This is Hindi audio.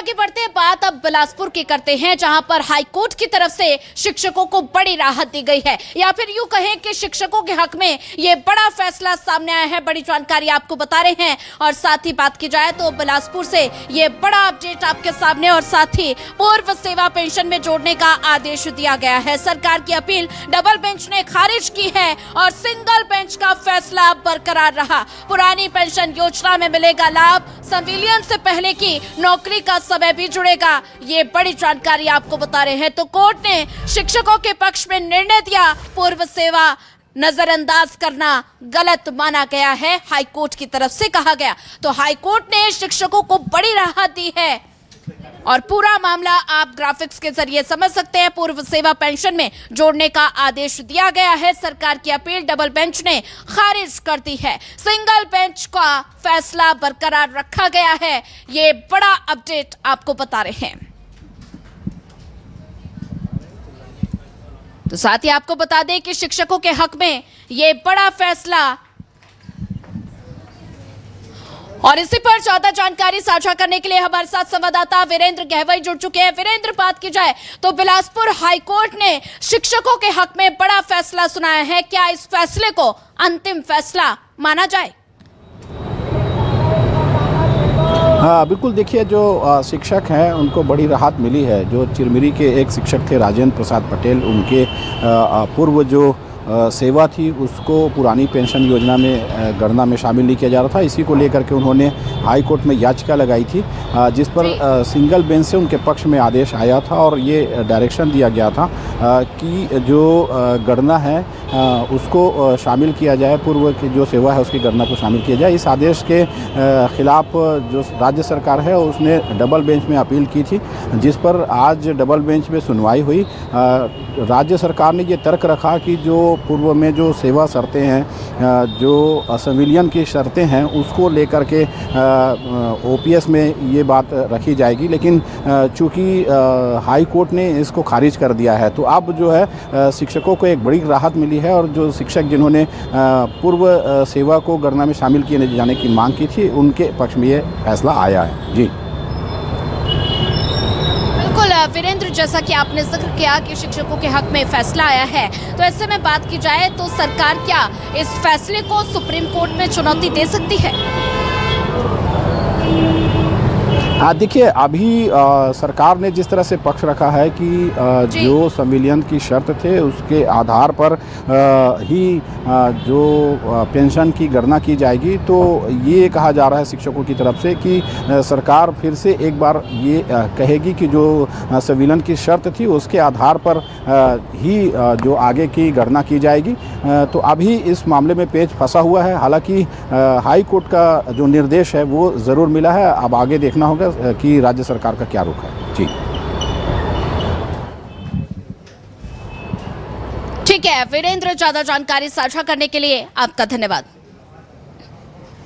आगे बढ़ते हैं, बात अब बिलासपुर की करते हैं, जहां पर हाईकोर्ट की तरफ से शिक्षकों को बड़ी राहत दी गई है, या फिर यूं कहें कि शिक्षकों के हक में यह बड़ा फैसला सामने आया है। बड़ी जानकारी आपको बता रहे हैं। और साथ ही बात की जाए तो बिलासपुर से यह बड़ा अपडेट आपके सामने, और साथ ही पूर्व सेवा पेंशन में जोड़ने का आदेश दिया गया है। सरकार की अपील डबल बेंच ने खारिज की है और सिंगल बेंच का फैसला बरकरार रहा। पुरानी पेंशन योजना में मिलेगा लाभ, संविलियन से पहले की नौकरी का समय भी जुड़ेगा। ये बड़ी जानकारी आपको बता रहे हैं। तो कोर्ट ने शिक्षकों के पक्ष में निर्णय दिया, पूर्व सेवा नजरअंदाज करना गलत माना गया है, हाईकोर्ट की तरफ से कहा गया। तो हाईकोर्ट ने शिक्षकों को बड़ी राहत दी है और पूरा मामला आप ग्राफिक्स के जरिए समझ सकते हैं। पूर्व सेवा पेंशन में जोड़ने का आदेश दिया गया है। सरकार की अपील डबल बेंच ने खारिज कर दी है। सिंगल बेंच का फैसला बरकरार रखा गया है। ये बड़ा अपडेट आपको बता रहे हैं। तो साथ ही आपको बता दें कि शिक्षकों के हक में ये बड़ा फैसला, और इसी पर ज्यादा जानकारी साझा करने के लिए हमारे साथ संवाददाता वीरेंद्र गहवई जुड़ चुके हैं। वीरेंद्र, बात की जाए तो बिलासपुर हाईकोर्ट ने शिक्षकों के हक में बड़ा फैसला सुनाया है, क्या इस फैसले को अंतिम फैसला माना जाए? हाँ बिल्कुल, देखिए जो शिक्षक हैं उनको बड़ी राहत मिली है। जो चिरमिरी के एक शिक्षक थे राजेंद्र प्रसाद पटेल, उनके पूर्व जो सेवा थी उसको पुरानी पेंशन योजना में गणना में शामिल नहीं किया जा रहा था। इसी को लेकर के उन्होंने हाई कोर्ट में याचिका लगाई थी, जिस पर सिंगल बेंच से उनके पक्ष में आदेश आया था और ये डायरेक्शन दिया गया था कि जो गणना है उसको शामिल किया जाए, पूर्व की जो सेवा है उसकी गणना को शामिल किया जाए। इस आदेश के खिलाफ जो राज्य सरकार है उसने डबल बेंच में अपील की थी, जिस पर आज डबल बेंच में सुनवाई हुई। राज्य सरकार ने ये तर्क रखा कि जो पूर्व में जो सेवा शर्तें हैं, जो संविलियन की शर्तें हैं, उसको लेकर के ओपीएस में ये बात रखी जाएगी, लेकिन चूंकि हाई कोर्ट ने इसको खारिज कर दिया है, तो अब जो है शिक्षकों को एक बड़ी राहत मिली है। और जो शिक्षक जिन्होंने पूर्व सेवा को गणना में शामिल किए जाने की मांग की थी, उनके पक्ष में ये फैसला आया है। जी वीरेंद्र, जैसा कि आपने जिक्र किया कि शिक्षकों के हक में फैसला आया है, तो ऐसे में बात की जाए तो सरकार क्या इस फैसले को सुप्रीम कोर्ट में चुनौती दे सकती है? हाँ देखिए, अभी सरकार ने जिस तरह से पक्ष रखा है कि जो संविलियन की शर्त थे उसके आधार पर ही जो पेंशन की गणना की जाएगी, तो ये कहा जा रहा है शिक्षकों की तरफ से कि सरकार फिर से एक बार ये कहेगी कि जो संविलियन की शर्त थी उसके आधार पर ही जो आगे की गणना की जाएगी। तो अभी इस मामले में पेच फंसा हुआ है। हालांकि हाई कोर्ट का जो निर्देश है वो ज़रूर मिला है, अब आगे देखना होगा कि राज्य सरकार का क्या रुख है। जी ठीक है वीरेंद्र, ज्यादा जानकारी साझा करने के लिए आपका धन्यवाद।